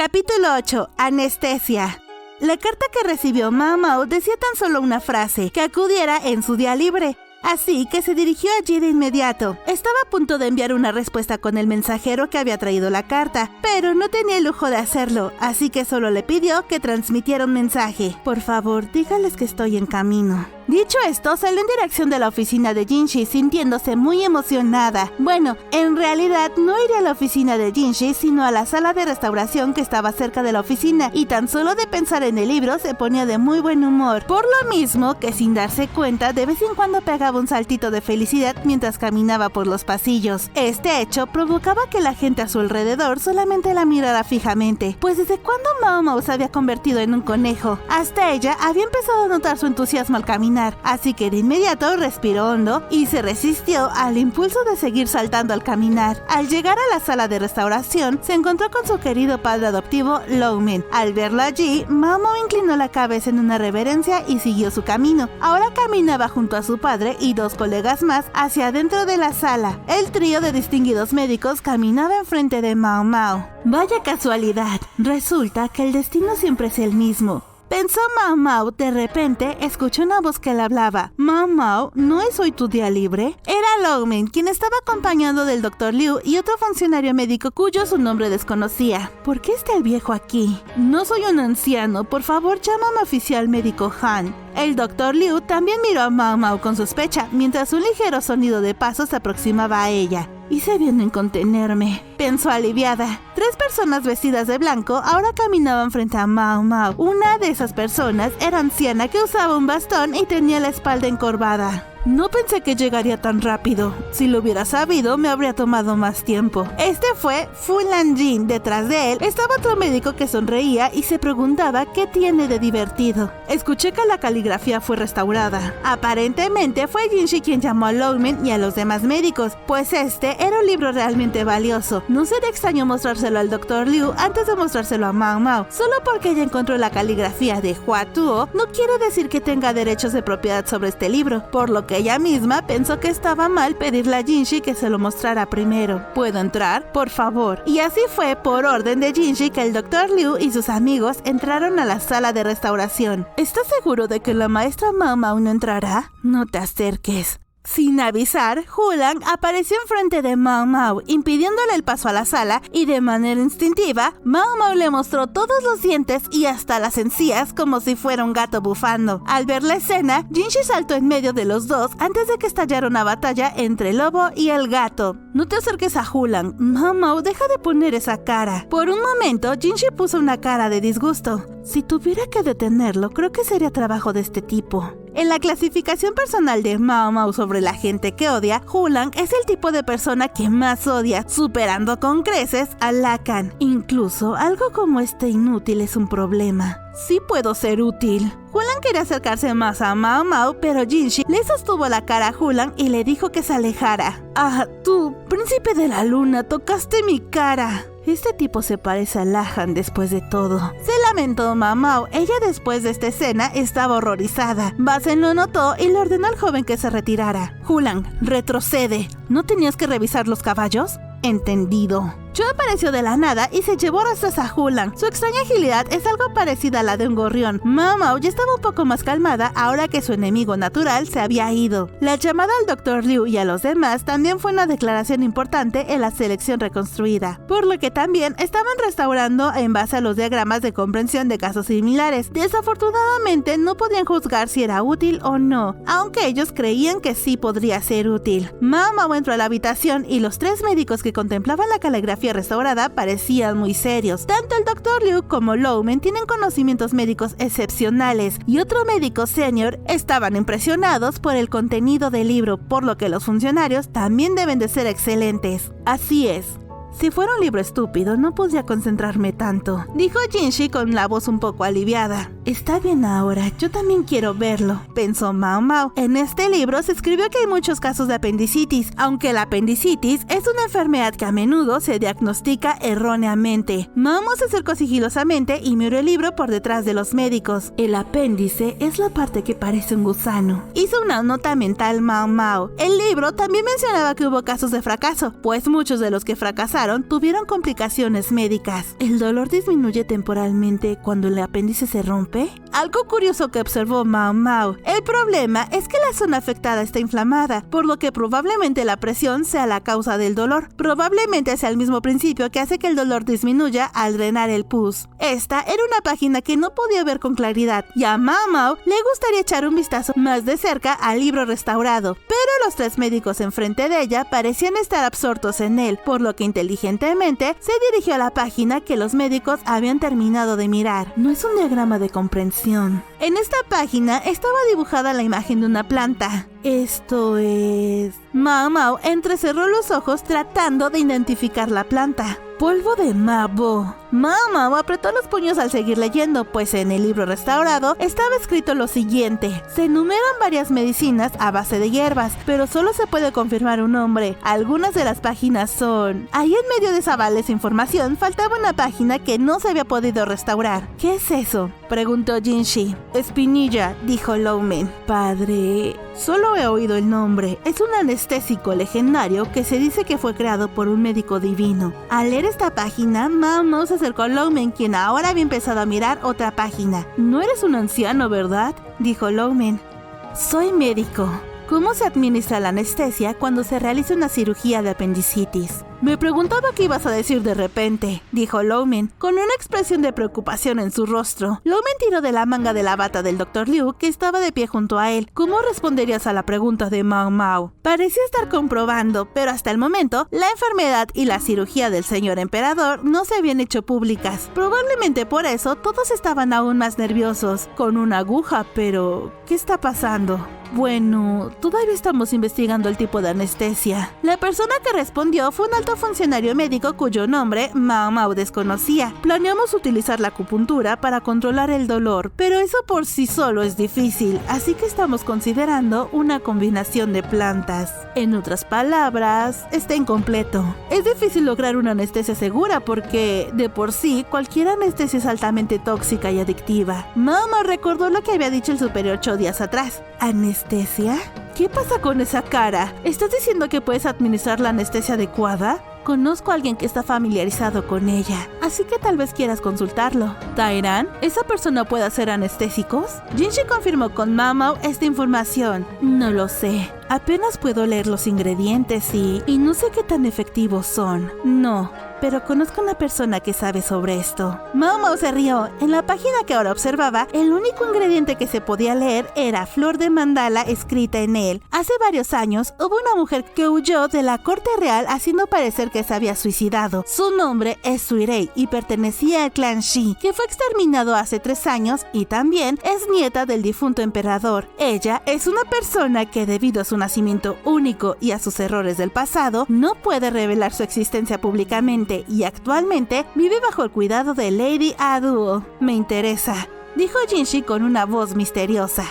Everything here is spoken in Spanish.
Capítulo 8. Anestesia. La carta que recibió Mao Mao decía tan solo una frase, que acudiera en su día libre. Así que se dirigió allí de inmediato. Estaba a punto de enviar una respuesta con el mensajero que había traído la carta, pero no tenía el lujo de hacerlo, así que solo le pidió que transmitiera un mensaje. Por favor, dígales que estoy en camino. Dicho esto, salió en dirección de la oficina de Jinshi, sintiéndose muy emocionada. Bueno, en realidad no iría a la oficina de Jinshi, sino a la sala de restauración que estaba cerca de la oficina, y tan solo de pensar en el libro se ponía de muy buen humor. Por lo mismo que sin darse cuenta, de vez en cuando pegaba un saltito de felicidad mientras caminaba por los pasillos. Este hecho provocaba que la gente a su alrededor solamente la mirara fijamente, pues desde cuando Mao Mao se había convertido en un conejo, hasta ella había empezado a notar su entusiasmo al caminar. Así que de inmediato respiró hondo y se resistió al impulso de seguir saltando al caminar. Al llegar a la sala de restauración, se encontró con su querido padre adoptivo, Longmen. Al verlo allí, Mao Mao inclinó la cabeza en una reverencia y siguió su camino. Ahora caminaba junto a su padre y dos colegas más hacia adentro de la sala. El trío de distinguidos médicos caminaba enfrente de Mao Mao. Vaya casualidad, resulta que el destino siempre es el mismo. Pensó Mao Mao. De repente escuchó una voz que le hablaba. Mao Mao, ¿no es hoy tu día libre? Era Longmen, quien estaba acompañado del Dr. Liu y otro funcionario médico cuyo su nombre desconocía. ¿Por qué está el viejo aquí? No soy un anciano, por favor llámame oficial médico Han. El Dr. Liu también miró a Mao Mao con sospecha, mientras un ligero sonido de pasos se aproximaba a ella. Hice bien en contenerme, pensó aliviada. 3 personas vestidas de blanco ahora caminaban frente a Mao Mao. Una de esas personas era anciana que usaba un bastón y tenía la espalda encorvada. No pensé que llegaría tan rápido. Si lo hubiera sabido, me habría tomado más tiempo. Este fue Fu Lanjin. Detrás de él estaba otro médico que sonreía y se preguntaba qué tiene de divertido. Escuché que la caligrafía fue restaurada. Aparentemente fue Jinshi quien llamó a Longmen y a los demás médicos, pues este era un libro realmente valioso. No sería extraño mostrárselo al Dr. Liu antes de mostrárselo a Mao Mao. Solo porque ella encontró la caligrafía de Hua Tuo, no quiere decir que tenga derechos de propiedad sobre este libro, por lo que ella misma pensó que estaba mal pedirle a Jinshi que se lo mostrara primero. ¿Puedo entrar? Por favor. Y así fue por orden de Jinshi que el Dr. Liu y sus amigos entraron a la sala de restauración. ¿Estás seguro de que la maestra Mao Mao no entrará? No te acerques. Sin avisar, Hulang apareció enfrente de Mao Mao, impidiéndole el paso a la sala, y de manera instintiva, Mao Mao le mostró todos los dientes y hasta las encías como si fuera un gato bufando. Al ver la escena, Jinshi saltó en medio de los dos antes de que estallara una batalla entre el lobo y el gato. No te acerques a Hulang. Mao Mao, deja de poner esa cara. Por un momento, Jinshi puso una cara de disgusto. Si tuviera que detenerlo, creo que sería trabajo de este tipo. En la clasificación personal de Mao Mao sobre la gente que odia, Hulang es el tipo de persona que más odia, superando con creces a Lacan. Incluso algo como este inútil es un problema. Sí puedo ser útil. Hulang quería acercarse más a Mao Mao, pero Jinshi le sostuvo la cara a Hulang y le dijo que se alejara. Ah, tú, príncipe de la luna, tocaste mi cara. Este tipo se parece a Lahan después de todo. Se lamentó Mao Mao. Ella después de esta escena estaba horrorizada. Basen lo notó y le ordenó al joven que se retirara. Hulang, retrocede. ¿No tenías que revisar los caballos? Entendido. Cho apareció de la nada y se llevó rastros a Hulang. Su extraña agilidad es algo parecida a la de un gorrión. Mao Mao ya estaba un poco más calmada ahora que su enemigo natural se había ido. La llamada al Dr. Liu y a los demás también fue una declaración importante en la selección reconstruida, por lo que también estaban restaurando en base a los diagramas de comprensión de casos similares. Desafortunadamente no podían juzgar si era útil o no, aunque ellos creían que sí podría ser útil. Mao Mao entró a la habitación y los 3 médicos que contemplaban la caligrafía restaurada parecían muy serios. Tanto el Dr. Liu como Longmen tienen conocimientos médicos excepcionales y otro médico senior estaban impresionados por el contenido del libro, por lo que los funcionarios también deben de ser excelentes. Así es. Si fuera un libro estúpido, no podría concentrarme tanto, dijo Jinshi con la voz un poco aliviada. Está bien ahora, yo también quiero verlo, pensó Mao Mao. En este libro se escribió que hay muchos casos de apendicitis, aunque la apendicitis es una enfermedad que a menudo se diagnostica erróneamente. Mao Mao se acercó sigilosamente y miró el libro por detrás de los médicos. El apéndice es la parte que parece un gusano. Hizo una nota mental Mao Mao. El libro también mencionaba que hubo casos de fracaso, pues muchos de los que fracasaron rechazaron tuvieron complicaciones médicas. ¿El dolor disminuye temporalmente cuando el apéndice se rompe? Algo curioso que observó Mao Mao. El problema es que la zona afectada está inflamada, por lo que probablemente la presión sea la causa del dolor. Probablemente sea el mismo principio que hace que el dolor disminuya al drenar el pus. Esta era una página que no podía ver con claridad y a Mao Mao le gustaría echar un vistazo más de cerca al libro restaurado, pero los tres médicos enfrente de ella parecían estar absortos en él, por lo que inteligentemente se dirigió a la página que los médicos habían terminado de mirar. No es un diagrama de comprensión. En esta página estaba dibujada la imagen de una planta. Esto es... Mao Mao entrecerró los ojos tratando de identificar la planta. Polvo de mabo. Mao Mao apretó los puños al seguir leyendo, pues en el libro restaurado estaba escrito lo siguiente. Se enumeran varias medicinas a base de hierbas, pero solo se puede confirmar un nombre. Algunas de las páginas son... Ahí en medio de esa valiosa información faltaba una página que no se había podido restaurar. ¿Qué es eso?, preguntó Jinshi. Espinilla, dijo Lowman. Padre... Solo he oído el nombre. Es un anestésico legendario que se dice que fue creado por un médico divino. Al leer esta página, Mao Mao se acercó a Lowman, quien ahora había empezado a mirar otra página. No eres un anciano, ¿verdad?, dijo Lowman. Soy médico. ¿Cómo se administra la anestesia cuando se realiza una cirugía de apendicitis? Me preguntaba qué ibas a decir de repente, dijo Lowman, con una expresión de preocupación en su rostro. Lowman tiró de la manga de la bata del Dr. Liu, que estaba de pie junto a él. ¿Cómo responderías a la pregunta de Mao Mao? Parecía estar comprobando, pero hasta el momento, la enfermedad y la cirugía del señor emperador no se habían hecho públicas. Probablemente por eso todos estaban aún más nerviosos. Con una aguja, pero... ¿qué está pasando? Bueno, todavía estamos investigando el tipo de anestesia. La persona que respondió fue un alto funcionario médico cuyo nombre Mao Mao desconocía. Planeamos utilizar la acupuntura para controlar el dolor, pero eso por sí solo es difícil, así que estamos considerando una combinación de plantas. En otras palabras, está incompleto. Es difícil lograr una anestesia segura porque, de por sí, cualquier anestesia es altamente tóxica y adictiva. Mao Mao recordó lo que había dicho el superior 8 días atrás. ¿Anestesia? ¿Qué pasa con esa cara? ¿Estás diciendo que puedes administrar la anestesia adecuada? Conozco a alguien que está familiarizado con ella, así que tal vez quieras consultarlo. ¿Tairan? ¿Esa persona puede hacer anestésicos? Jinshi confirmó con Mao Mao esta información. No lo sé. Apenas puedo leer los ingredientes y no sé qué tan efectivos son. No, pero conozco a una persona que sabe sobre esto. Mao Mao se rió. En la página que ahora observaba, el único ingrediente que se podía leer era flor de mandala escrita en él. Hace varios años hubo una mujer que huyó de la corte real haciendo parecer que se había suicidado. Su nombre es Suirei y pertenecía al clan Shi, que fue exterminado hace 3 años y también es nieta del difunto emperador. Ella es una persona que, debido a su nacimiento único y a sus errores del pasado, no puede revelar su existencia públicamente y actualmente vive bajo el cuidado de Lady Aduo. Me interesa, dijo Jinshi con una voz misteriosa.